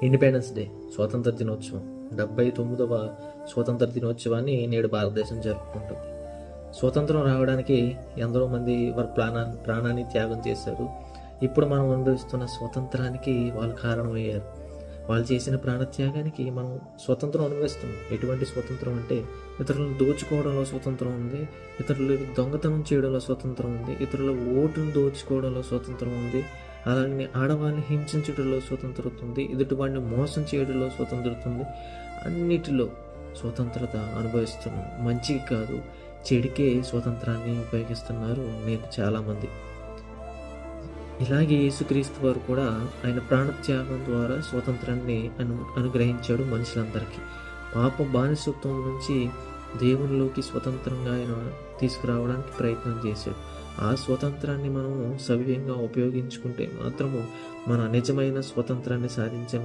Independence day, స్వాతంత్ర దినోత్సవం, 79వ స్వాతంత్ర దినోత్సవాన్ని నేడు భారతదేశం జరుపుకుంటుంది. స్వాతంత్రం రావడానికి ఎందరో మంది వారి ప్రాణాన్ని త్యాగం చేశారు. ఇప్పుడు మనం అనుభవిస్తున్న స్వాతంత్రానికి వాళ్ళు కారణమయ్యారు. వాళ్ళు చేసిన ప్రాణత్యాగానికి మనం స్వతంత్రం అనుభవిస్తున్నాం. ఎటువంటి స్వతంత్రం అంటే, ఇతరులను దోచుకోవడంలో స్వతంత్రం ఉంది, ఇతరులు దొంగతనం చేయడంలో స్వతంత్రం ఉంది, ఇతరుల ఓటును దోచుకోవడంలో స్వతంత్రం ఉంది, అలాగే ఆడవాళ్ళని హింసించడంలో స్వతంత్రత ఉంది, ఎదుటివాడిని మోసం చేయడంలో స్వతంత్రత ఉంది. అన్నిటిలో స్వతంత్రత అనుభవిస్తున్నాం. మంచికి కాదు, చెడికే స్వతంత్రాన్ని ఉపయోగిస్తున్నారు నేడు చాలామంది. ఇలాగే యేసుక్రీస్తు వారు కూడా ఆయన ప్రాణత్యాగం ద్వారా స్వాతంత్రాన్ని అనుగ్రహించాడు మనుషులందరికీ. పాప బానిసత్వం నుంచి దేవునిలోకి స్వతంత్రంగా ఆయన తీసుకురావడానికి ప్రయత్నం చేశాడు. ఆ స్వతంత్రాన్ని మనము సవ్యంగా ఉపయోగించుకుంటే మాత్రము మన నిజమైన స్వతంత్రాన్ని సాధించే